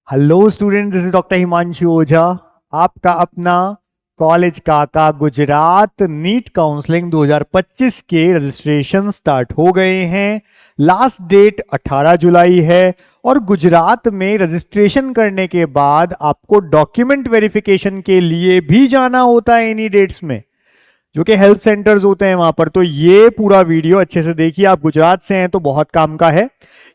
Hello student, this is doctor Himanshu Ojha. आपका अपना college काका गुजरात नीट काउंसलिंग 2025 के रजिस्ट्रेशन स्टार्ट हो गए हैं। लास्ट डेट 18 जुलाई है और गुजरात में रजिस्ट्रेशन करने के बाद आपको डॉक्यूमेंट वेरिफिकेशन के लिए भी जाना होता है इन्हीं डेट्स में, जो कि हेल्प सेंटर्स होते हैं वहां पर। तो ये पूरा वीडियो अच्छे से देखिए। आप गुजरात से हैं तो बहुत काम का है,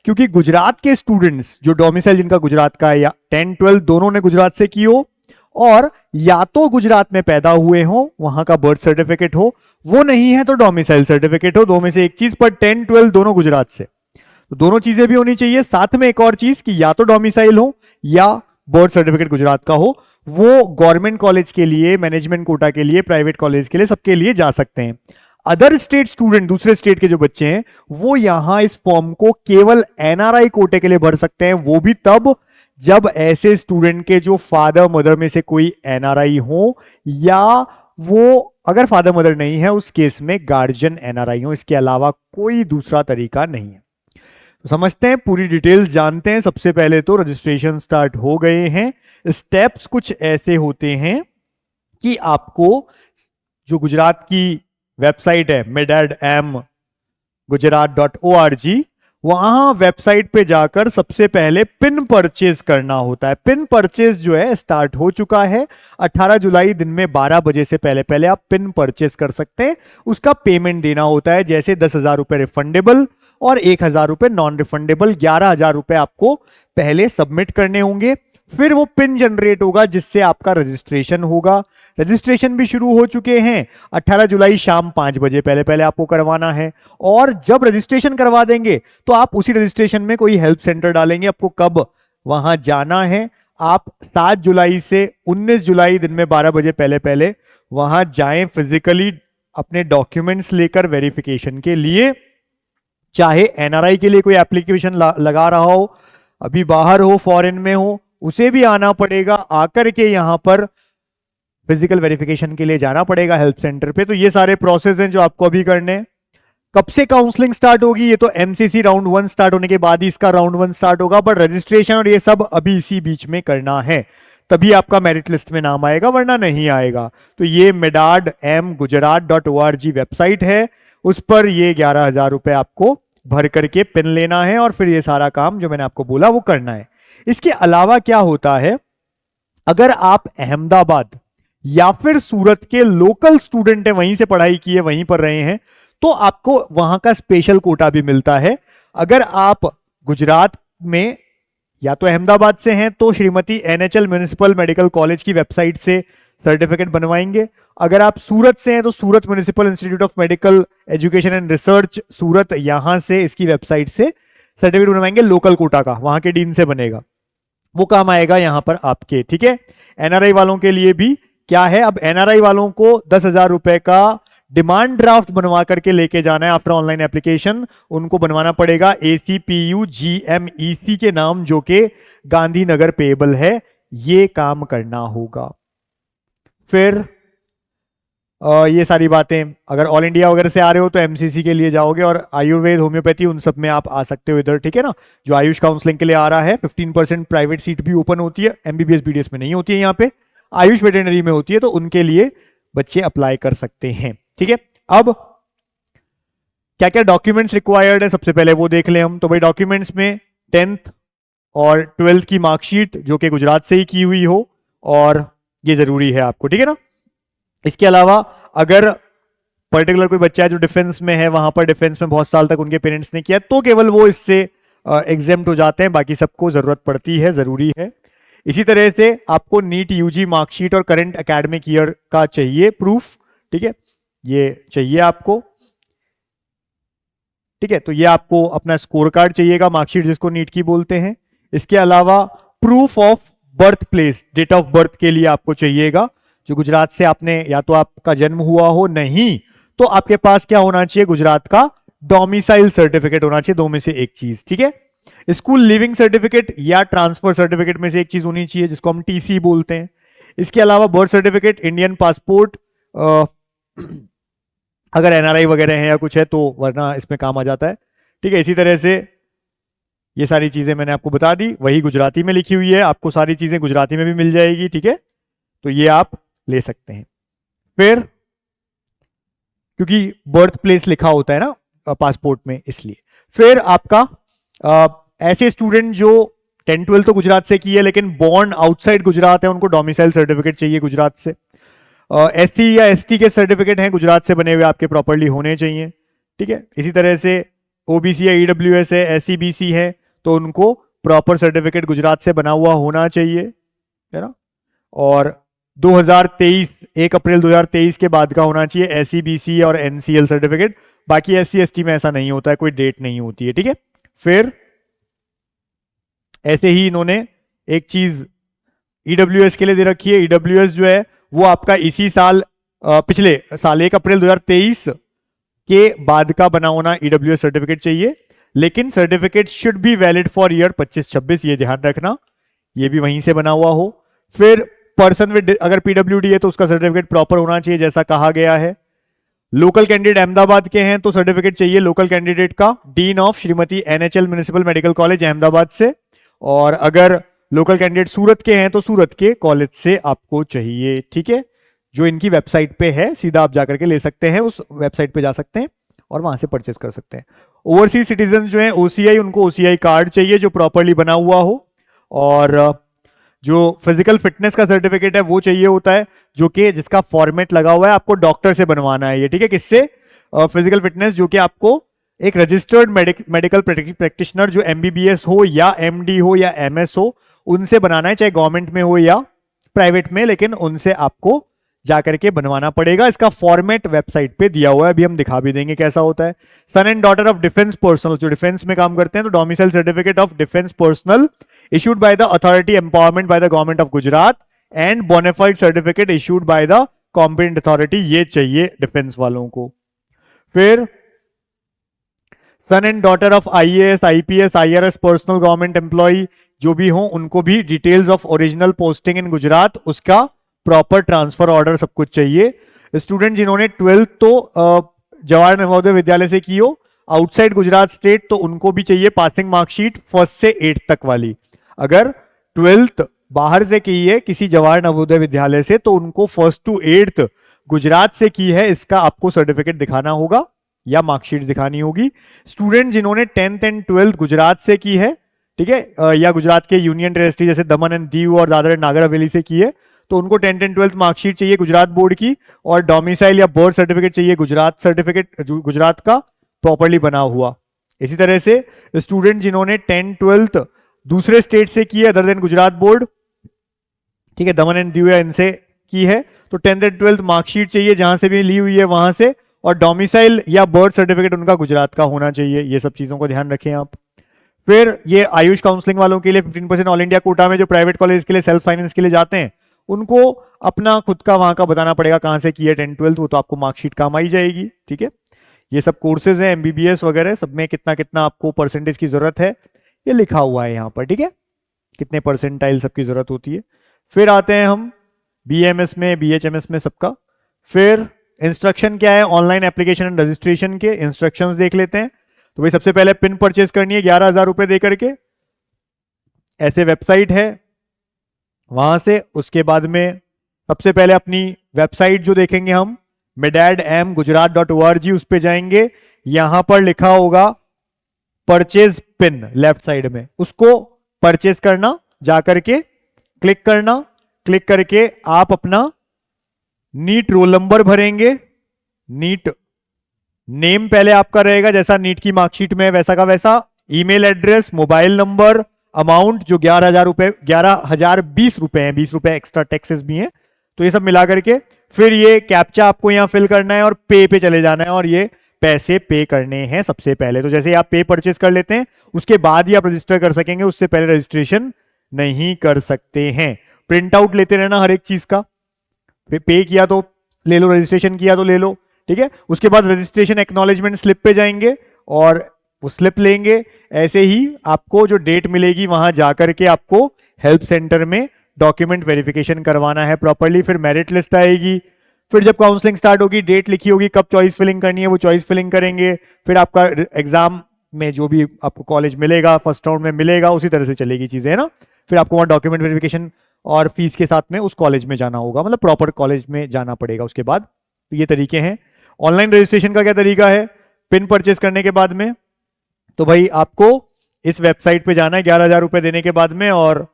क्योंकि गुजरात के स्टूडेंट्स जो डोमिसाइल जिनका गुजरात का है या 10-12 दोनों ने गुजरात से की हो, और या तो गुजरात में पैदा हुए हो, वहां का बर्थ सर्टिफिकेट हो, वो नहीं है तो डोमिसाइल सर्टिफिकेट हो, दो में से एक चीज, पर 10-12 दोनों गुजरात से, तो दोनों चीजें भी होनी चाहिए। साथ में एक और चीज कि या तो डोमिसाइल हो या बर्थ सर्टिफिकेट गुजरात का हो। वो गवर्नमेंट कॉलेज के लिए, मैनेजमेंट कोटा के लिए, प्राइवेट कॉलेज के लिए, सबके लिए जा सकते हैं। अदर स्टेट स्टूडेंट, दूसरे स्टेट के जो बच्चे हैं, वो यहां इस फॉर्म को केवल एनआरआई कोटे के लिए भर सकते हैं। वो भी तब जब ऐसे स्टूडेंट के जो फादर मदर में से कोई एनआरआई हो, या वो अगर फादर मदर नहीं है उस केस में गार्जियन एनआरआई हो। इसके अलावा कोई दूसरा तरीका नहीं है। तो समझते हैं, पूरी डिटेल्स जानते हैं। सबसे पहले तो रजिस्ट्रेशन स्टार्ट हो गए हैं। स्टेप्स कुछ ऐसे होते हैं कि आपको जो गुजरात की वेबसाइट है medadm.gujarat.org, वहां वेबसाइट पे जाकर सबसे पहले पिन परचेज करना होता है। पिन परचेज जो है स्टार्ट हो चुका है। 18 जुलाई दिन में 12 बजे से पहले पहले आप पिन परचेज कर सकते हैं। उसका पेमेंट देना होता है, जैसे 10,000 रुपए रिफंडेबल और 1,000 रुपए नॉन रिफंडेबल। 11,000 रुपए आपको पहले सबमिट करने होंगे, फिर वो पिन जनरेट होगा जिससे आपका रजिस्ट्रेशन होगा। रजिस्ट्रेशन भी शुरू हो चुके हैं। 18 जुलाई शाम 5 बजे पहले पहले आपको करवाना है। और जब रजिस्ट्रेशन करवा देंगे तो आप उसी रजिस्ट्रेशन में कोई हेल्प सेंटर डालेंगे, आपको कब वहां जाना है। आप 7 जुलाई से 19 जुलाई दिन में 12 बजे पहले पहले वहां जाएं फिजिकली, अपने डॉक्यूमेंट्स लेकर वेरिफिकेशन के लिए। चाहे एनआरआई के लिए कोई एप्लीकेशन लगा रहा हो, अभी बाहर हो, फॉरेन में हो, उसे भी आना पड़ेगा। आकर के यहां पर फिजिकल वेरिफिकेशन के लिए जाना पड़ेगा हेल्प सेंटर पे। तो ये सारे प्रोसेस हैं जो आपको अभी करने हैं। कब से काउंसलिंग स्टार्ट होगी? ये तो एमसीसी राउंड 1 स्टार्ट होने के बाद ही इसका राउंड 1 स्टार्ट होगा, बट रजिस्ट्रेशन और ये सब अभी इसी बीच में करना है, तभी आपका मेरिट लिस्ट में नाम आएगा, वरना नहीं आएगा। तो ये medadm.gujarat.org वेबसाइट है, उस पर ये 11,000 रुपए आपको भर करके पिन लेना है और फिर ये सारा काम जो मैंने आपको बोला वो करना है। इसके अलावा क्या होता है, अगर आप अहमदाबाद या फिर सूरत के लोकल स्टूडेंट हैं, वहीं से पढ़ाई की है, वहीं पर रहे हैं, तो आपको वहां का स्पेशल कोटा भी मिलता है। अगर आप गुजरात में या तो अहमदाबाद से हैं तो Shrimati NHL municipal medical college की वेबसाइट से सर्टिफिकेट बनवाएंगे। अगर आप सूरत से हैं तो Surat municipal institute of medical education and research Surat, यहां से इसकी वेबसाइट से सर्टिफिकेट बनवाएंगे लोकल कोटा का, वहां के डीन से बनेगा, वो काम आएगा यहां पर आपके। ठीक है। एनआरआई वालों के लिए भी क्या है, अब एनआरआई वालों को 10,000 रुपए का डिमांड ड्राफ्ट बनवा करके लेके जाना है आफ्टर ऑनलाइन एप्लीकेशन। उनको बनवाना पड़ेगा ACPU GMEC के नाम, जो कि गांधीनगर पेएबल है। ये काम करना होगा। फिर ये सारी बातें, अगर ऑल इंडिया वगैरह से आ रहे हो तो एमसीसी के लिए जाओगे, और आयुर्वेद, होम्योपैथी, उन सब में आप आ सकते हो इधर। ठीक है ना। जो आयुष काउंसलिंग के लिए आ रहा है, 15% प्राइवेट सीट भी ओपन होती है, एमबीबीएस बीडीएस में नहीं होती है, यहाँ पे आयुष वेटरनरी में होती है, तो उनके लिए बच्चे अप्लाई कर सकते हैं। ठीक है। अब क्या क्या डॉक्यूमेंट्स रिक्वायर्ड है, सबसे पहले वो देख लें हम। तो भाई डॉक्यूमेंट्स में 10th और 12th की मार्कशीट जो कि गुजरात से ही की हुई हो, और ये जरूरी है आपको। ठीक है ना। इसके अलावा अगर पर्टिकुलर कोई बच्चा है जो डिफेंस में है, वहां पर डिफेंस में बहुत साल तक उनके पेरेंट्स ने किया, तो केवल वो इससे एग्जेम्प्ट हो जाते हैं, बाकी सबको जरूरत पड़ती है, जरूरी है। इसी तरह से आपको नीट यूजी मार्कशीट और करंट एकेडमिक ईयर का चाहिए प्रूफ। ठीक है, ये चाहिए आपको। ठीक है, तो ये आपको अपना स्कोर कार्ड चाहिएगा, मार्कशीट जिसको नीट की बोलते हैं। इसके अलावा proof of birth place, date of birth के लिए आपको चाहिएगा, जो गुजरात से आपने, या तो आपका जन्म हुआ हो, नहीं तो आपके पास क्या होना चाहिए, गुजरात का डोमिसाइल सर्टिफिकेट होना चाहिए, दो में से एक चीज। ठीक है। स्कूल लिविंग सर्टिफिकेट या ट्रांसफर सर्टिफिकेट में से एक चीज होनी चाहिए, जिसको हम टीसी बोलते हैं। इसके अलावा बर्थ सर्टिफिकेट, इंडियन पासपोर्ट, अगर एनआरआई वगैरह है या कुछ है तो, वरना इसमें काम आ जाता है। ठीक है। इसी तरह से ये सारी चीजें मैंने आपको बता दी, वही गुजराती में लिखी हुई है, आपको सारी चीजें गुजराती में भी मिल जाएगी, ठीक है। तो ये आप ले सकते हैं। फिर क्योंकि बर्थ प्लेस लिखा होता है ना पासपोर्ट में, इसलिए। फिर आपका ऐसे स्टूडेंट जो 10-12 तो गुजरात से की है लेकिन बॉर्न आउटसाइड गुजरात है, उनको डोमिसाइल सर्टिफिकेट चाहिए गुजरात से। एससी या एसटी के सर्टिफिकेट हैं गुजरात से बने हुए, आपके प्रॉपरली होने चाहिए, ठीक है। इसी तरह से ओबीसी या ईडब्ल्यूएस है, एससीबीसी है, तो उनको प्रॉपर सर्टिफिकेट गुजरात से बना हुआ होना चाहिए, है ना। और 2023 1 अप्रैल 2023 के बाद का होना चाहिए एससीबीसी और एनसीएल सर्टिफिकेट। बाकी एससी एसटी में ऐसा नहीं होता है, कोई डेट नहीं होती है, ठीक है। फिर ऐसे ही इन्होंने एक चीज ईडब्ल्यूएस के लिए दे रखी है। ईडब्ल्यूएस जो है वो आपका इसी साल पिछले साल 1 अप्रैल 2023 के बाद का बना होना ईडब्ल्यूएस सर्टिफिकेट चाहिए, लेकिन certificate should be valid for year 25-26, ये ध्यान रखना, ये भी वहीं से बना हुआ हो। फिर पर्सन विद, अगर पीडब्ल्यूडी है तो उसका सर्टिफिकेट प्रॉपर होना चाहिए जैसा कहा गया है। लोकल कैंडिडेट अहमदाबाद के हैं तो सर्टिफिकेट चाहिए लोकल कैंडिडेट का dean of Shrimati NHL municipal medical college Ahmedabad से। और अगर लोकल कैंडिडेट सूरत के हैं तो सूरत के कॉलेज से आपको चाहिए, ठीक है। जो इनकी वेबसाइट पे है, सीधा आप जाकर के ले सकते हैं, उस वेबसाइट पे जा सकते हैं और वहां से परचेस कर सकते हैं। ओवरसीज सिटीजन जो हैं ओसीआई, उनको ओसीआई कार्ड चाहिए जो प्रॉपरली बना हुआ हो। और जो फिजिकल फिटनेस का सर्टिफिकेट है वो चाहिए होता है, जो कि जिसका फॉर्मेट लगा हुआ है, आपको डॉक्टर से बनवाना है ये, ठीक है। किससे? फिजिकल फिटनेस, जो कि आपको एक रजिस्टर्ड मेडिकल प्रैक्टिशनर जो एमबीबीएस हो या एमडी हो या एमएस हो, उनसे बनाना है, चाहे गवर्नमेंट में हो या प्राइवेट में, लेकिन उनसे आपको जाकर के बनवाना पड़ेगा। इसका फॉर्मेट वेबसाइट पे दिया हुआ है, अभी हम दिखा भी देंगे कैसा होता है। Son and daughter of defence personal, जो डिफेंस में काम करते हैं, तो domicile certificate of defence personal issued by the authority empowerment by the government of Gujarat and bonafide certificate issued by the competent authority, ये चाहिए डिफेंस वालों को। फिर son and daughter of IAS, IPS, IRS personal government employ जो भी हो, उनको भी details of original posting in Gujarat, उसका प्रॉपर ट्रांसफर ऑर्डर, सब कुछ चाहिए। स्टूडेंट जिन्होंने 12th तो जवाहर नवोदय विद्यालय से की हो आउटसाइड गुजरात स्टेट, तो उनको भी चाहिए पासिंग मार्कशीट 1st से 8th तक वाली। अगर 12th बाहर से की है किसी जवाहर नवोदय विद्यालय से, तो उनको 1st to 8th गुजरात से की है, इसका आपको सर्टिफिकेट दिखाना होगा या मार्कशीट दिखानी होगी। स्टूडेंट जिन्होंने 10th एंड 12th गुजरात से की है, ठीक है, या गुजरात के यूनियन टेरिटरी जैसे दमन एंड दीव और दादरा एंड नागर हवेली से की है, तो उनको 10th एंड 12th मार्कशीट चाहिए गुजरात बोर्ड की, और डोमिसाइल या बर्थ सर्टिफिकेट चाहिए गुजरात सर्टिफिकेट, गुजरात का प्रॉपरली बना हुआ। इसी तरह से स्टूडेंट जिन्होंने 10th 12th दूसरे स्टेट से की है अदर देन गुजरात बोर्ड, ठीक है, दमन एंड दीव या इनसे की है, तो 10th एंड 12th मार्कशीट चाहिए जहां से भी ली हुई है वहां से, और डोमिसाइल या बर्थ सर्टिफिकेट उनका गुजरात का होना चाहिए। ये सब चीजों को ध्यान रखें आप। फिर ये आयुष काउंसलिंग वालों के लिए 15% ऑल इंडिया कोटा में जो प्राइवेट कॉलेज के लिए सेल्फ फाइनेंस के लिए जाते हैं, उनको अपना खुद का वहां का बताना पड़ेगा कहां से की है 10th 12th, वो तो आपको मार्कशीट काम आई जाएगी, ठीक है। ये सब कोर्सेज हैं एमबीबीएस वगैरह, सब में कितना कितना आपको परसेंटेज की जरूरत है ये लिखा हुआ है यहाँ पर, ठीक है, कितने परसेंटाइल सबकी जरूरत होती है। फिर आते हैं हम बीएमएस में, बीएचएमएस में सबका। फिर इंस्ट्रक्शन क्या है ऑनलाइन एप्लीकेशन एंड रजिस्ट्रेशन के, इंस्ट्रक्शंस देख लेते हैं। तो भाई सबसे पहले पिन परचेज करनी है 11,000 रुपए दे करके, ऐसे वेबसाइट है वहां से। उसके बाद में सबसे पहले अपनी वेबसाइट जो देखेंगे हम medadmgujarat.org, उस पे जाएंगे, यहां पर लिखा होगा परचेज पिन लेफ्ट साइड में, उसको परचेज करना, जाकर के क्लिक करना, क्लिक करके आप अपना नीट रोल नंबर भरेंगे, नीट नेम पहले आपका रहेगा जैसा नीट की मार्कशीट में वैसा का वैसा, email address, mobile number, amount जो 11,000 रुपए, 11,020 रुपए हैं, 20 रुपए एक्स्ट्रा टैक्सेस भी हैं, तो ये सब मिला करके फिर ये कैप्चा आपको यहां फिल करना है और पे चले जाना है और ये पैसे पे करने हैं सबसे पहले। तो जैसे आप पे परचेस कर लेते हैं उसके बाद ही आप रजिस्टर कर सकेंगे, उससे पहले रजिस्ट्रेशन नहीं कर सकते हैं। प्रिंट आउट लेते रहना हर एक चीज का, पे किया तो ले लो, रजिस्ट्रेशन किया तो ले लो, ठीक है। उसके बाद रजिस्ट्रेशन एक्नॉलेजमेंट स्लिप पे जाएंगे और वो स्लिप लेंगे। ऐसे ही आपको जो डेट मिलेगी वहां जाकर के आपको हेल्प सेंटर में डॉक्यूमेंट वेरिफिकेशन करवाना है प्रॉपरली। फिर मेरिट लिस्ट आएगी, फिर जब काउंसलिंग स्टार्ट होगी डेट लिखी होगी कब चॉइस फिलिंग करनी है वो चॉइस फिलिंग करेंगे। फिर आपका एग्जाम में जो भी आपको कॉलेज मिलेगा, फर्स्ट राउंड में मिलेगा, उसी तरह से चलेगी चीजें, है ना। फिर आपको वहाँ डॉक्यूमेंट वेरिफिकेशन और फीस के साथ में उस कॉलेज में जाना होगा, मतलब प्रॉपर कॉलेज में जाना पड़ेगा उसके बाद। तो ये तरीके हैं। ऑनलाइन रजिस्ट्रेशन का क्या तरीका है पिन परचेस करने के बाद में? तो भाई आपको इस वेबसाइट पे जाना है 11,000 रुपए देने के बाद में, और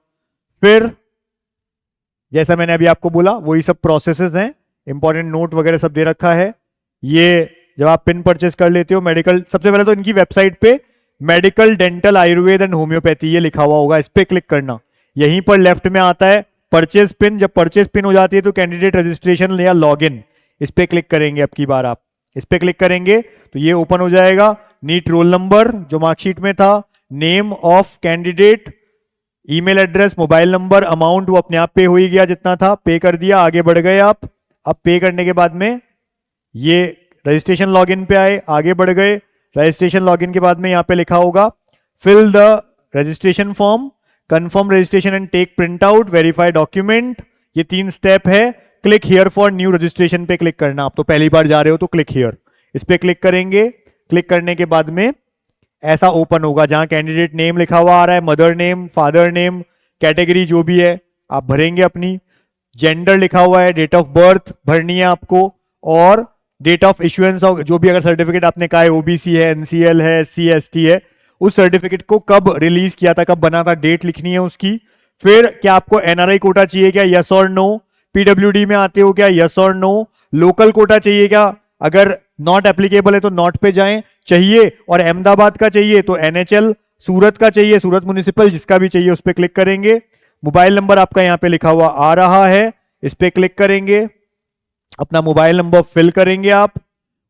फिर जैसा मैंने अभी आपको बोला वही सब प्रोसेसेस हैं, इंपॉर्टेंट नोट वगैरह सब दे रखा है। ये जब आप पिन परचेस कर लेते हो मेडिकल, सबसे पहले तो इनकी वेबसाइट पे medical, dental, Ayurveda and homeopathy ये लिखा हुआ होगा, इस पे क्लिक करना। यहीं पर लेफ्ट में आता है परचेस पिन। जब परचेस पिन हो जाती है तो कैंडिडेट रजिस्ट्रेशन या लॉगिन, इस पे क्लिक करेंगे। अब की बार आप इस पे क्लिक करेंगे तो ये ओपन हो जाएगा। नीट रोल नंबर जो मार्कशीट में था, name of candidate, email address, mobile number, amount वो अपने आप पे हो ही गया, जितना था पे कर दिया, आगे बढ़ गए आप। अब पे करने के बाद में ये रजिस्ट्रेशन लॉगिन पे आए, आगे बढ़ गए। रजिस्ट्रेशन लॉगिन के बाद में यहाँ पे लिखा होगा fill the registration form, confirm registration and take print out, verify document. ये 3 स्टेप है। Click here for new registration पे क्लिक करना। आप तो पहली बार जा रहे हो तो क्लिक हियर, इस पे क्लिक करेंगे। क्लिक करने के बाद में ऐसा ओपन होगा जहां कैंडिडेट नेम लिखा हुआ आ रहा है, mother name, father name, category जो भी है आप भरेंगे अपनी, जेंडर लिखा हुआ है, डेट ऑफ बर्थ भरनी है आपको, और डेट ऑफ इश्यूएंस ऑफ जो भी अगर सर्टिफिकेट आपने कहा है, ओबीसी है, एनसीएल है, एससी एसटी है, उस सर्टिफिकेट को कब रिलीज किया था, कब बना था, डेट लिखनी है उसकी। फिर क्या आपको एनआरआई कोटा चाहिए क्या, यस और नो। पीडब्ल्यूडी में आते हो क्या, यस और नो। लोकल कोटा चाहिए क्या, अगर नॉट एप्लीकेबल है तो नॉट पे जाएं, चाहिए और अहमदाबाद का चाहिए तो एनएचएल, सूरत का चाहिए सूरत म्युनिसिपल, जिसका भी चाहिए उस पर क्लिक करेंगे। मोबाइल नंबर आपका यहाँ पे लिखा हुआ आ रहा है, इस पे क्लिक करेंगे, अपना मोबाइल नंबर फिल करेंगे आप।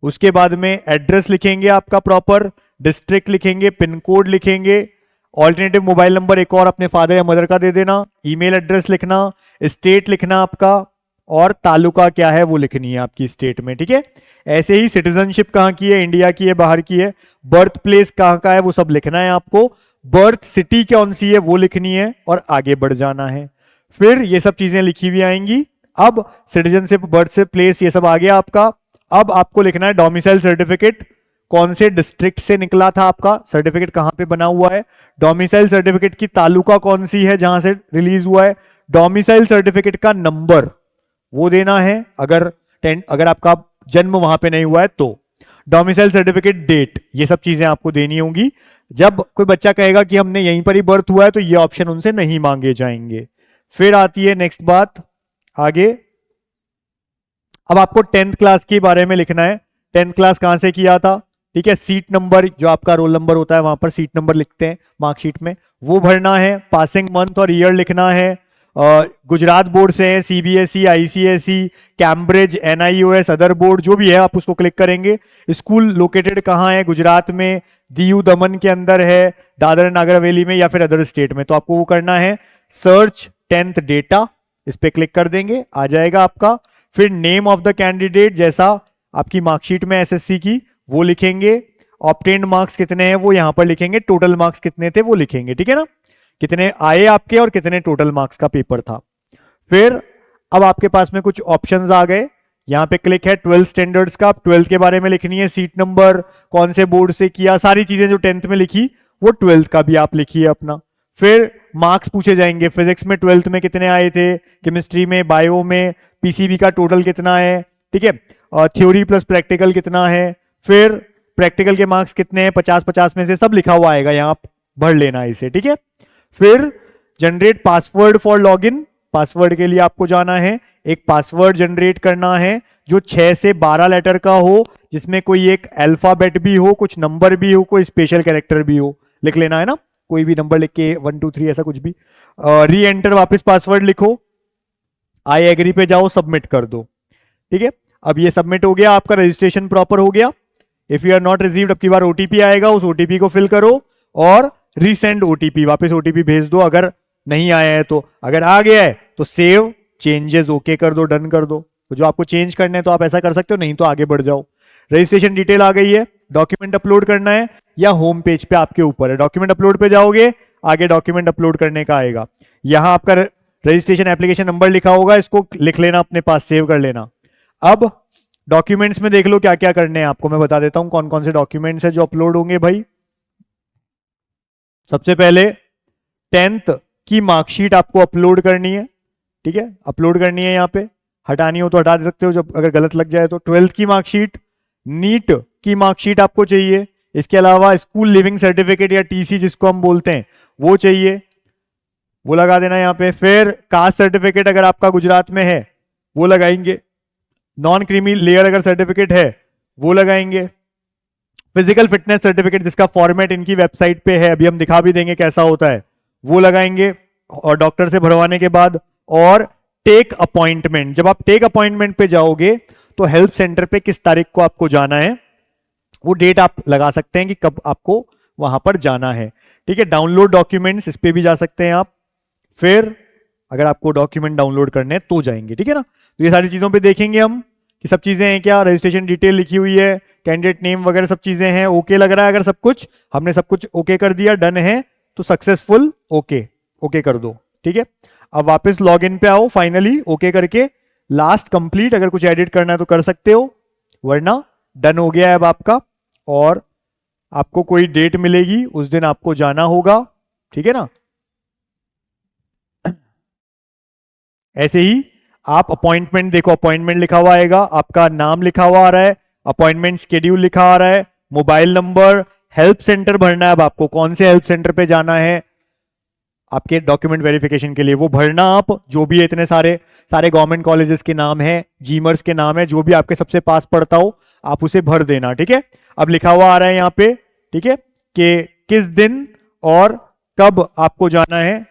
उसके बाद में एड्रेस लिखेंगे आपका प्रॉपर, डिस्ट्रिक्ट लिखेंगे, पिन कोड लिखेंगे, ऑल्टरनेटिव मोबाइल नंबर एक और अपने फादर या मदर का दे देना, ईमेल एड्रेस लिखना, स्टेट लिखना आपका, और तालुका क्या है वो लिखनी है आपकी स्टेट में, ठीक है। ऐसे ही सिटीजनशिप कहाँ की है, इंडिया की है, बाहर की है, बर्थ प्लेस कहाँ का है वो सब लिखना है आपको, बर्थ सिटी कौन सी है वो लिखनी है, और आगे बढ़ जाना है। फिर ये सब चीजें लिखी हुई आएंगी। अब सिटीजनशिप, बर्थ से प्लेस ये सब आ गया आपका। अब आपको लिखना है डोमिसाइल सर्टिफिकेट, कौन से डिस्ट्रिक्ट से निकला था आपका सर्टिफिकेट, कहां पे बना हुआ है, डोमिसाइल सर्टिफिकेट की तालुका कौन सी है जहां से रिलीज हुआ है, डोमिसाइल सर्टिफिकेट का नंबर वो देना है, अगर आपका जन्म वहां पे नहीं हुआ है तो, डोमिसाइल सर्टिफिकेट डेट, ये सब चीजें आपको देनी होंगी। जब कोई बच्चा कहेगा कि हमने यहीं पर ही बर्थ हुआ है तो ये ऑप्शन उनसे नहीं मांगे जाएंगे। फिर आती है नेक्स्ट बात आगे। अब आपको 10th क्लास के बारे में लिखना है, 10th क्लास कहां से किया था, ठीक है। सीट नंबर जो आपका रोल नंबर होता है वहां पर सीट नंबर लिखते हैं मार्कशीट में, वो भरना है। पासिंग मंथ और ईयर लिखना है। गुजरात बोर्ड से है, CBSE, ICSE, Cambridge, NIOS, other board जो भी है आप उसको क्लिक करेंगे। स्कूल लोकेटेड कहाँ है, गुजरात में, दीव दमन के अंदर है, दादर नागर हवेली में, या फिर अदर स्टेट में, तो आपको वो करना है। सर्च 10th डेटा, इस पे क्लिक कर देंगे, आ जाएगा आपका। फिर नेम ऑफ द कैंडिडेट जैसा आपकी मार्कशीट में एसएससी की वो लिखेंगे, ऑब्टेन्ड मार्क्स कितने हैं वो यहां पर लिखेंगे, टोटल मार्क्स कितने थे वो लिखेंगे, ठीक है ना, कितने आए आपके और कितने टोटल मार्क्स का पेपर था। फिर अब आपके पास में कुछ ऑप्शंस आ गए, यहां पे क्लिक है 12 स्टैंडर्ड्स का, 12th के बारे में लिखनी है, सीट नंबर, कौन से बोर्ड से किया, सारी चीजें जो 10th में लिखी वो 12th का भी आप लिखिए अपना। फिर मार्क्स पूछे जाएंगे, फिजिक्स में 12th में कितने आए थे, केमिस्ट्री में, बायो में, पीसीबी का टोटल कितना है, ठीक है, और थ्योरी प्लस प्रैक्टिकल कितना है। फिर प्रैक्टिकल के मार्क्स कितने हैं, 50-50 में से सब लिखा हुआ आएगा, यहां भर लेना है इसे, ठीक है। फिर generate password for login, password के लिए आपको जाना है, एक पासवर्ड जनरेट करना है जो 6 से 12 लेटर का हो, जिसमें कोई एक अल्फाबेट भी हो, कुछ नंबर भी हो, कोई स्पेशल कैरेक्टर भी हो, लिख लेना है ना, कोई भी नंबर लिख के 1 2 3 ऐसा कुछ भी। री एंटर, वापस पासवर्ड लिखो, आई एग्री पे जाओ, सबमिट कर दो, ठीक है। अब ये सबमिट हो गया, आपका रजिस्ट्रेशन प्रॉपर हो गया। If you are not received, अब की बार ओटीपी आएगा, उस ओटीपी को फिल करो और रीसेंड ओटीपी, वापस ओटीपी भेज दो अगर नहीं आया है तो। अगर आ गया है तो सेव चेंजेस ओके कर दो, डन कर दो। तो जो आपको चेंज करने हैं तो आप ऐसा कर सकते हो, नहीं तो आगे बढ़ जाओ। रजिस्ट्रेशन डिटेल आ गई है, डॉक्यूमेंट अपलोड करना है या होम पेज पे आपके ऊपर है, डॉक्यूमेंट अपलोड पे जाओगे, आगे डॉक्यूमेंट अपलोड करने का आएगा, यहां आपका रजिस्ट्रेशन एप्लीकेशन नंबर लिखा होगा, इसको लिख लेना अपने पास, सेव कर लेना। अब डॉक्यूमेंट्स में देख लो क्या क्या करने हैं आपको, मैं बता देता हूं कौन कौन से डॉक्यूमेंट्स है जो अपलोड होंगे भाई। सबसे पहले 10th की मार्कशीट आपको अपलोड करनी है, ठीक है, अपलोड करनी है, यहाँ पे हटानी हो तो हटा दे सकते हो जब अगर गलत लग जाए तो। 12th की मार्कशीट, नीट की मार्कशीट आपको चाहिए, इसके अलावा स्कूल लिविंग सर्टिफिकेट या टीसी जिसको हम बोलते हैं वो चाहिए, वो लगा देना यहाँ पे। फिर कास्ट सर्टिफिकेट अगर आपका गुजरात में है वो लगाएंगे, नॉन क्रीमी लेयर अगर सर्टिफिकेट है वो लगाएंगे, फिजिकल फिटनेस सर्टिफिकेट जिसका फॉर्मेट इनकी वेबसाइट पे है, अभी हम दिखा भी देंगे कैसा होता है, वो लगाएंगे और डॉक्टर से भरवाने के बाद। और टेक अपॉइंटमेंट, जब आप टेक अपॉइंटमेंट पे जाओगे तो हेल्प सेंटर पे किस तारीख को आपको जाना है वो डेट आप लगा सकते हैं कि कब आपको वहां पर जाना है, ठीक है। डाउनलोड डॉक्यूमेंट्स, इस पे भी जा सकते हैं आप, फिर अगर आपको डॉक्यूमेंट डाउनलोड करने हैं तो जाएंगे, ठीक है ना। तो ये सारी चीजों पे देखेंगे हम कि सब चीजें हैं क्या, रजिस्ट्रेशन डिटेल लिखी हुई है, कैंडिडेट नेम वगैरह सब चीजें हैं, ओके लग रहा है। अगर सब कुछ हमने सब कुछ ओके कर दिया, डन है, तो सक्सेसफुल ओके ओके कर दो, ठीक है। अब वापस लॉग इन पे आओ, फाइनली ओके करके लास्ट कंप्लीट, अगर कुछ एडिट करना है तो कर सकते हो, वरना डन हो गया है अब आपका। और आपको कोई डेट मिलेगी उस दिन आपको जाना होगा, ठीक है ना। ऐसे ही आप अपॉइंटमेंट देखो, अपॉइंटमेंट लिखा हुआ आएगा, आपका नाम लिखा हुआ आ रहा है, अपॉइंटमेंट शेड्यूल लिखा आ रहा है, मोबाइल नंबर, हेल्प सेंटर भरना है, अब आपको कौन से हेल्प सेंटर पे जाना है आपके डॉक्यूमेंट वेरिफिकेशन के लिए वो भरना। आप जो भी इतने सारे गवर्नमेंट कॉलेजेस के नाम है, जीमर्स के नाम है, जो भी आपके सबसे पास पड़ता हो आप उसे भर देना, ठीक है। अब लिखा हुआ आ रहा है यहाँ पे, ठीक है, कि किस दिन और कब आपको जाना है,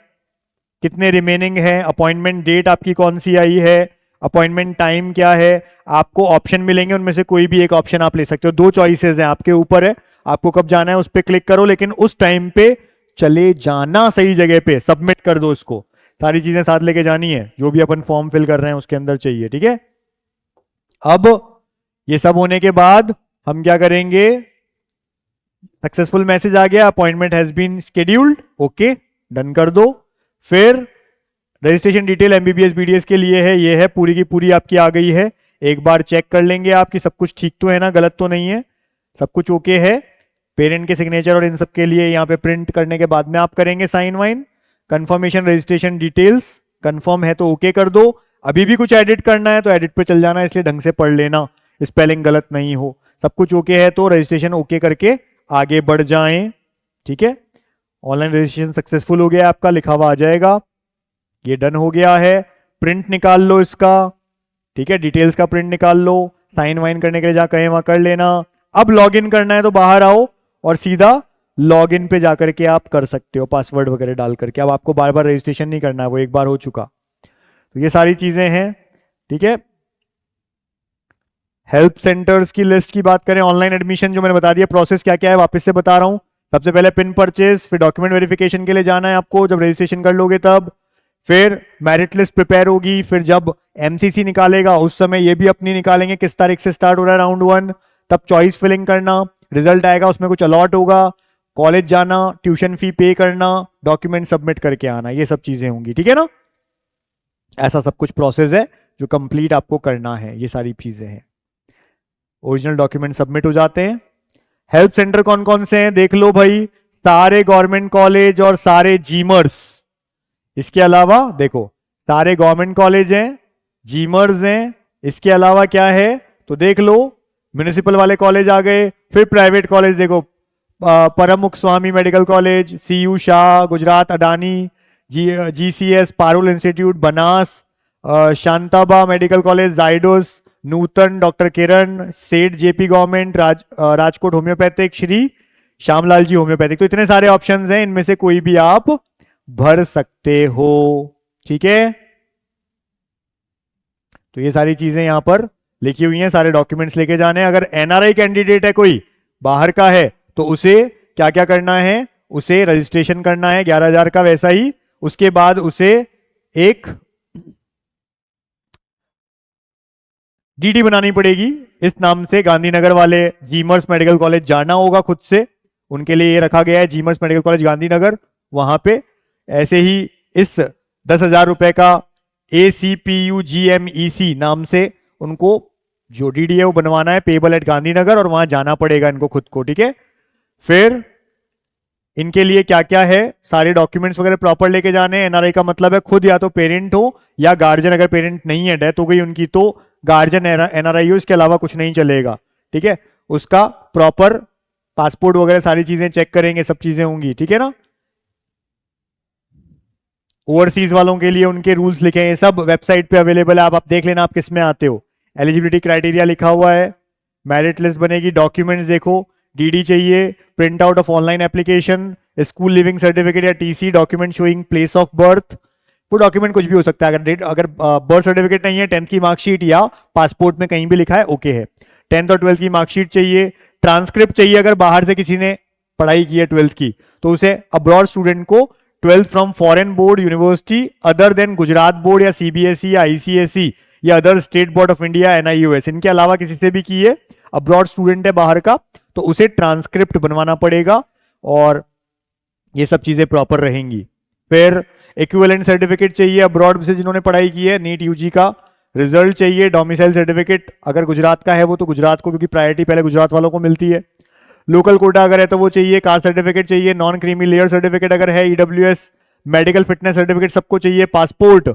कितने रिमेनिंग है, अपॉइंटमेंट डेट आपकी कौन सी आई है, अपॉइंटमेंट टाइम क्या है। आपको ऑप्शन मिलेंगे, उनमें से कोई भी एक ऑप्शन आप ले सकते हो, 2 चॉइसेस हैं, आपके ऊपर है आपको कब जाना है, उस पर क्लिक करो, लेकिन उस टाइम पे चले जाना, सही जगह पे सबमिट कर दो इसको। सारी चीजें साथ लेके जानी है, जो भी अपन फॉर्म फिल कर रहे हैं उसके अंदर चाहिए, ठीक है। अब ये सब होने के बाद हम क्या करेंगे, सक्सेसफुल मैसेज आ गया, appointment has been scheduled, okay done कर दो। फिर रजिस्ट्रेशन डिटेल एमबीबीएस बीडीएस के लिए है, ये है पूरी की पूरी आपकी आ गई है। एक बार चेक कर लेंगे आपकी सब कुछ ठीक तो है ना, गलत तो नहीं है, सब कुछ ओके है। पेरेंट के सिग्नेचर और इन सब के लिए यहाँ पे प्रिंट करने के बाद में आप करेंगे साइन वाइन। कंफर्मेशन रजिस्ट्रेशन डिटेल्स कंफर्म है तो ओके कर दो। अभी भी कुछ एडिट करना है तो एडिट पे चल जाना, इसलिए ढंग से पढ़ लेना, स्पेलिंग गलत नहीं हो। सब कुछ ओके है तो रजिस्ट्रेशन ओके करके आगे बढ़ जाएं, ठीक है। ऑनलाइन रजिस्ट्रेशन सक्सेसफुल हो गया आपका, लिखा हुआ आ जाएगा, ये डन हो गया है। प्रिंट निकाल लो इसका, ठीक है, डिटेल्स का प्रिंट निकाल लो, साइन वाइन करने के लिए जहां कहें वहां कर लेना। अब लॉग इन करना है तो बाहर आओ और सीधा लॉग इन पे जाकर के आप कर सकते हो, पासवर्ड वगैरह डाल करके। अब आपको बार बार रजिस्ट्रेशन नहीं करना है, वो एक बार हो चुका। तो ये सारी चीजें हैं, ठीक है। हेल्प सेंटर्स की लिस्ट की बात करें, ऑनलाइन एडमिशन जो मैंने बता दिया, प्रोसेस क्या क्या है वापस से बता रहा हूं। सबसे पहले पिन परचेज, फिर डॉक्यूमेंट वेरिफिकेशन के लिए जाना है आपको, जब रजिस्ट्रेशन कर लोगे तब। फिर मेरिट लिस्ट प्रिपेयर होगी, फिर जब एमसीसी निकालेगा उस समय ये भी अपनी निकालेंगे किस तारीख से स्टार्ट हो रहा है राउंड 1, तब चॉइस फिलिंग करना, रिजल्ट आएगा उसमें कुछ अलॉट होगा, कॉलेज जाना, ट्यूशन फी पे करना, डॉक्यूमेंट सबमिट करके आना, ये सब चीजें होंगी, ठीक है ना। ऐसा सब कुछ प्रोसेस है जो कंप्लीट आपको करना है, ये सारी चीजें हैं। ओरिजिनल डॉक्यूमेंट सबमिट हो जाते हैं। हेल्प सेंटर कौन कौन से हैं देख लो भाई, सारे गवर्नमेंट कॉलेज और सारे जीमर्स। इसके अलावा देखो सारे गवर्नमेंट कॉलेज हैं, जीमर्स हैं, इसके अलावा क्या है तो देख लो, म्युनिसिपल वाले कॉलेज आ गए। फिर प्राइवेट कॉलेज देखो, Pramukh Swami medical college, CU Shah, Gujarat Adani, GCS, Parul institute, Banas, Shantaba medical college, Zydus, Nutan, doctor Kiran, Seth JP government, Rajkot homeopathic, Shri Shyamlal ji homeopathic. तो इतने सारे ऑप्शंस हैं, इनमें से कोई भी आप भर सकते हो, ठीक है। तो ये सारी चीजें यहां पर लिखी हुई हैं, सारे डॉक्यूमेंट्स लेके जाने हैं। अगर एनआरआई कैंडिडेट है कोई बाहर का है तो उसे क्या क्या करना है, उसे रजिस्ट्रेशन करना है 11,000 का, वैसा ही उसके बाद उसे एक डीडी बनानी पड़ेगी इस नाम से। गांधीनगर वाले जीमर्स मेडिकल कॉलेज जाना होगा खुद से, उनके लिए ये रखा गया है, जीमर्स मेडिकल कॉलेज गांधीनगर, वहां पे। ऐसे ही इस 10,000 रुपए का ACPUGMEC नाम से उनको जो डीडी है वो बनवाना है, पेबल एट गांधीनगर, और वहां जाना पड़ेगा इनको खुद को, ठीक है। फिर इनके लिए क्या क्या है, सारे डॉक्यूमेंट्स वगैरह प्रॉपर लेके जाने। एनआरआई का मतलब है खुद या तो पेरेंट हो या गार्जियन, अगर पेरेंट नहीं है, डेथ हो गई उनकी, तो गार्जियन एनआरआई हो, इसके अलावा कुछ नहीं चलेगा। ठीक है, उसका प्रॉपर पासपोर्ट वगैरह सारी चीजें चेक करेंगे, सब चीजें होंगी। ठीक है ना। ओवरसीज वालों के लिए उनके रूल्स लिखे हैं, सब वेबसाइट पे अवेलेबल है, आप देख लेना आप किस में आते हो। एलिजिबिलिटी क्राइटेरिया लिखा हुआ है, मेरिट लिस्ट बनेगी, डॉक्यूमेंट्स देखो, डीडी चाहिए, print out of online application, school living certificate या TC, document showing place of birth. वो डॉक्यूमेंट कुछ भी हो सकता है, अगर बर्थ सर्टिफिकेट नहीं है, 10th की मार्कशीट या पासपोर्ट में कहीं भी लिखा है ओके है। 10th और 12th की मार्कशीट चाहिए, ट्रांसक्रिप्ट चाहिए, अगर बाहर से किसी ने पढ़ाई की है 12th की तो उसे अब्रॉड स्टूडेंट को 12th from foreign board university other than Gujarat board या सीबीएसई या आईसीएसई या other state board of India NIUS, इनके अलावा किसी से भी की है, अब्रॉड स्टूडेंट है बाहर का, तो उसे ट्रांसक्रिप्ट बनवाना पड़ेगा और ये सब चीजें प्रॉपर रहेंगी। फिर इक्विवेलेंट सर्टिफिकेट चाहिए अब्रॉड से जिन्होंने पढ़ाई की है, नीट यूजी का रिजल्ट चाहिए, डोमिसाइल सर्टिफिकेट अगर गुजरात का है वो तो गुजरात को, क्योंकि प्रायोरिटी पहले गुजरात वालों को मिलती है। लोकल कोटा अगर है तो वो चाहिए, कास्ट सर्टिफिकेट चाहिए, नॉन क्रीमी लेयर सर्टिफिकेट अगर है, ईडब्ल्यूएस, मेडिकल फिटनेस सर्टिफिकेट सबको चाहिए, पासपोर्ट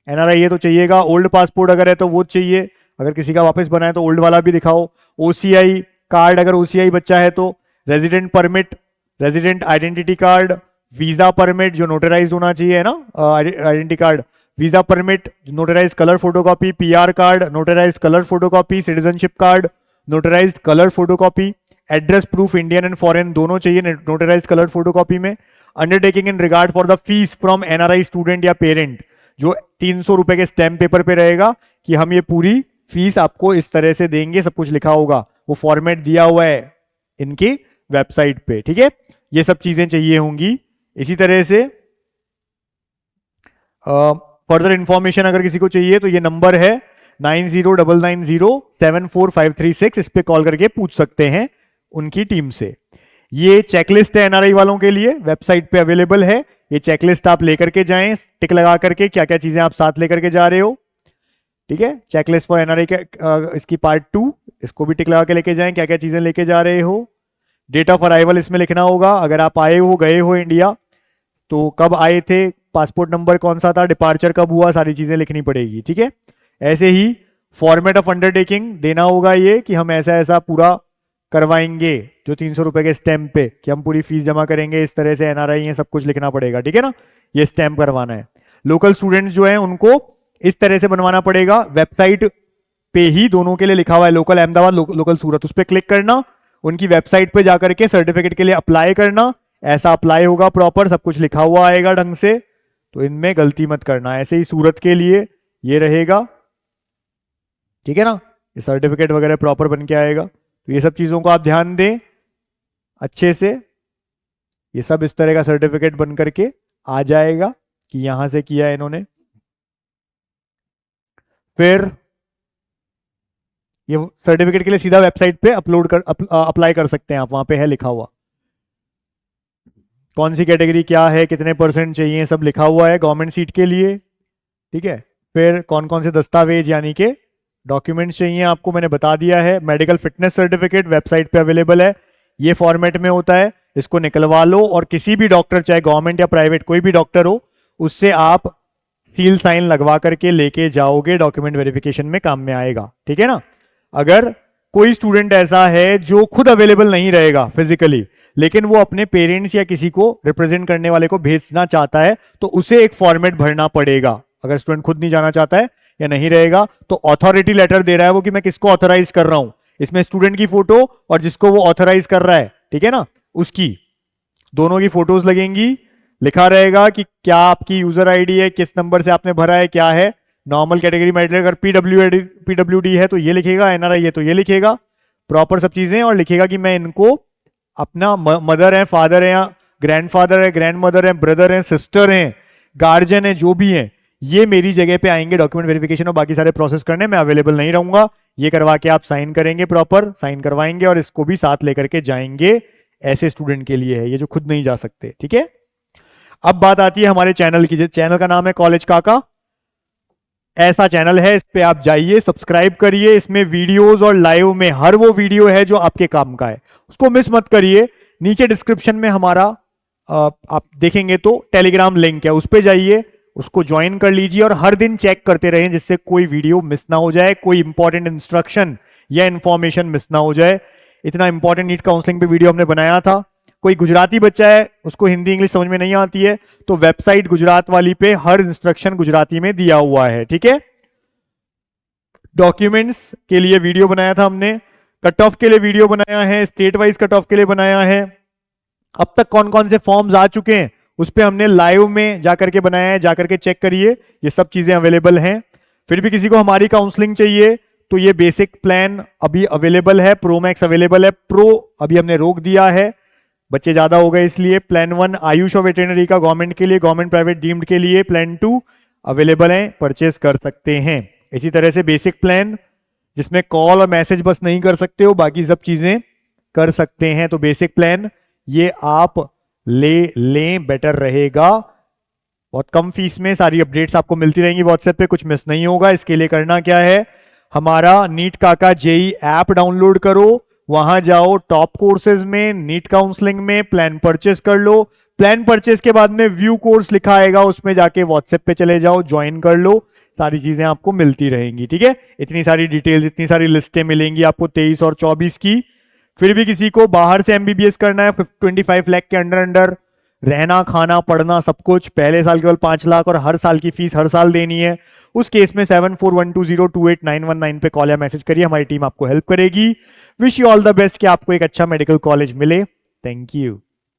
एनआरआई है तो चाहिएगा, ओल्ड पासपोर्ट अगर है तो वो चाहिए, अगर किसी का वापस बना है तो ओल्ड वाला भी दिखाओ, ओसीआई कार्ड अगर ओसीआई बच्चा है तो, resident permit, resident identity card, visa permit जो नोटराइज होना चाहिए है ना, identity card, visa permit notarise colour photocopy, PR card notarise colour photocopy, citizenship card notarise colour photocopy, address proof Indian and foreign दोनों चाहिए नोटराइज कलर फोटोकॉपी में, undertaking in regard for the fees from NRI student या parent, जो 300 रुपए के stamp paper पे रहेगा कि हम ये पूरी फीस आपको इस तरह से देंगे, सब कुछ लिखा होगा, वो फॉर्मेट दिया हुआ है इनकी वेबसाइट पे। ठीक है, ये सब चीजें चाहिए होंगी। इसी तरह से फर्दर इंफॉर्मेशन अगर किसी को चाहिए तो ये नंबर है 9099074536, इस पे कॉल करके पूछ सकते हैं उनकी टीम से। ये चेकलिस्ट है एनआरआई वालों के लिए, वेबसाइट पे अवेलेबल है, ये चेकलिस्ट आप लेकर के जाएं, टिक लगा करके क्या क्या चीजें आप साथ लेकर के जा रहे हो। ठीक है, चेकलिस्ट फॉर एनआरआई के इसकी पार्ट 2, इसको भी टिक लगा के लेके जाएं, क्या क्या चीजें लेके जा रहे हो। डेट ऑफ अराइवल इसमें लिखना होगा, अगर आप आए हो गए हो इंडिया तो कब आए थे, पासपोर्ट नंबर कौन सा था, डिपार्चर कब हुआ, सारी चीजें लिखनी पड़ेगी। ठीक है, ऐसे ही फॉर्मेट ऑफ अंडरटेकिंग देना होगा ये कि हम ऐसा ऐसा पूरा करवाएंगे, जो 300 रुपए के स्टैम्प पे कि हम पूरी फीस जमा करेंगे इस तरह से, एनआरआई है, सब कुछ लिखना पड़ेगा। ठीक है ना, ये स्टैम्प करवाना है। लोकल स्टूडेंट्स जो है उनको इस तरह से बनवाना पड़ेगा, वेबसाइट पे ही दोनों के लिए लिखा हुआ है, लोकल अहमदाबाद, लोकल सूरत, उस पर क्लिक करना, उनकी वेबसाइट पे जाकर के सर्टिफिकेट के लिए अप्लाई करना, ऐसा अप्लाई होगा प्रॉपर, सब कुछ लिखा हुआ आएगा ढंग से, तो इनमें गलती मत करना। ऐसे ही सूरत के लिए ये रहेगा। ठीक है ना, ये सर्टिफिकेट वगैरह प्रॉपर बन के आएगा, तो ये सब चीजों को आप ध्यान दें अच्छे से। ये सब इस तरह का सर्टिफिकेट बन करके आ जाएगा कि यहां से किया है इन्होंने। फिर ये सर्टिफिकेट के लिए सीधा वेबसाइट पे अप्लाई कर सकते हैं आप, वहां पे है लिखा हुआ कौन सी कैटेगरी क्या है, कितने % चाहिए, सब लिखा हुआ है गवर्नमेंट सीट के लिए। ठीक है, फिर कौन कौन से दस्तावेज यानी कि डॉक्यूमेंट्स चाहिए आपको मैंने बता दिया है। मेडिकल फिटनेस सर्टिफिकेट वेबसाइट पे अवेलेबल है, ये फॉर्मेट में होता है, इसको निकलवा लो और किसी भी डॉक्टर, चाहे गवर्नमेंट या प्राइवेट कोई भी डॉक्टर हो, उससे आप सील साइन लगवा करके लेके जाओगे, डॉक्यूमेंट वेरिफिकेशन में काम में आएगा। ठीक है ना, अगर कोई स्टूडेंट ऐसा है जो खुद अवेलेबल नहीं रहेगा फिजिकली, लेकिन वो अपने पेरेंट्स या किसी को रिप्रेजेंट करने वाले को भेजना चाहता है, तो उसे एक फॉर्मेट भरना पड़ेगा। अगर स्टूडेंट खुद नहीं जाना चाहता है या नहीं रहेगा तो ऑथोरिटी लेटर दे रहा है वो कि मैं किसको ऑथराइज कर रहा हूं, इसमें स्टूडेंट की फोटो और जिसको वो ऑथराइज कर रहा है, ठीक है ना, उसकी दोनों की फोटोज लगेंगी, लिखा रहेगा कि क्या आपकी यूजर आईडी है, किस नंबर से आपने भरा है, क्या है, नॉर्मल कैटेगरी में अगर पीडब्ल्यूडी है तो ये लिखेगा, एनआरआई है तो ये लिखेगा, प्रॉपर सब चीजें, और लिखेगा कि मैं इनको अपना मदर है, फादर है या ग्रैंडफादर है, ग्रैंड मदर है, ब्रदर है, सिस्टर है, गार्जियन है, जो भी है, ये मेरी जगह पे आएंगे डॉक्यूमेंट वेरिफिकेशन और बाकी सारे प्रोसेस करने, मैं अवेलेबल नहीं रहूंगा, ये करवा के आप साइन करेंगे, प्रॉपर साइन करवाएंगे और इसको भी साथ लेकर के जाएंगे। ऐसे स्टूडेंट के लिए है ये जो खुद नहीं जा सकते। ठीक है, अब बात आती है हमारे चैनल की। चैनल का नाम है कॉलेज काका, ऐसा चैनल है, इस पे आप जाइए, सब्सक्राइब करिए, इसमें वीडियोस और लाइव में हर वो वीडियो है जो आपके काम का है, उसको मिस मत करिए, नीचे डिस्क्रिप्शन में हमारा आप देखेंगे तो टेलीग्राम लिंक है, उस पे जाइए, उसको ज्वाइन कर लीजिए और हर दिन चेक करते रहें जिससे कोई वीडियो मिस ना हो जाए, कोई इंपॉर्टेंट इंस्ट्रक्शन या इंफॉर्मेशन मिस ना हो जाए। इतना इंपॉर्टेंट नीट काउंसलिंग पे वीडियो हमने बनाया था। कोई गुजराती बच्चा है, उसको हिंदी इंग्लिश समझ में नहीं आती है, तो वेबसाइट गुजरात वाली पे हर इंस्ट्रक्शन गुजराती में दिया हुआ है, ठीक है। डॉक्यूमेंट्स के लिए वीडियो बनाया था हमने, कट ऑफ के लिए वीडियो बनाया है, स्टेट वाइज कट ऑफ के लिए बनाया है। अब तक कौन कौन से फॉर्म्स आ चुके हैं उस पे हमने लाइव में जाकर के बनाया है, जाकर के चेक करिए, ये सब चीजें अवेलेबल हैं। फिर भी किसी को हमारी काउंसलिंग चाहिए तो ये बेसिक प्लान अभी अवेलेबल है, प्रो मैक्स अवेलेबल है, प्रो अभी हमने रोक दिया है, बच्चे ज्यादा हो गए इसलिए। प्लान 1 आयुष और वेटरनरी का गवर्नमेंट के लिए, गवर्नमेंट प्राइवेट डीम्ड के लिए, प्लान 2 अवेलेबल है, परचेस कर सकते हैं। इसी तरह से बेसिक प्लान जिसमें कॉल और मैसेज बस नहीं कर सकते हो, बाकी सब चीजें कर सकते हैं, तो बेसिक प्लान ये आप ले लें, बेटर रहेगा। बहुत कम फीस में सारी अपडेट्स आपको मिलती रहेंगी व्हाट्सएप पे, कुछ मिस नहीं होगा। इसके लिए करना क्या है, हमारा नीट काका जेई ऐप डाउनलोड करो, वहां जाओ, टॉप कोर्सेज में नीट काउंसलिंग में प्लान परचेस कर लो। प्लान परचेस के बाद में व्यू कोर्स लिखा आएगा, उसमें जाके व्हाट्सएप पे चले जाओ, ज्वाइन कर लो, सारी चीजें आपको मिलती रहेंगी, ठीक है। इतनी सारी डिटेल्स, इतनी सारी लिस्टें मिलेंगी आपको 23 और 24 की। फिर भी किसी को बाहर से एमबीबीएस करना है 25 लाख के अंडर रहना खाना पढ़ना सब कुछ, पहले साल केवल 5 लाख और हर साल की फीस हर साल देनी है, उस केस में 7412028919 पे कॉल या मैसेज करिए, हमारी टीम आपको हेल्प करेगी। Wish you all the best कि आपको एक अच्छा मेडिकल कॉलेज मिले। Thank you.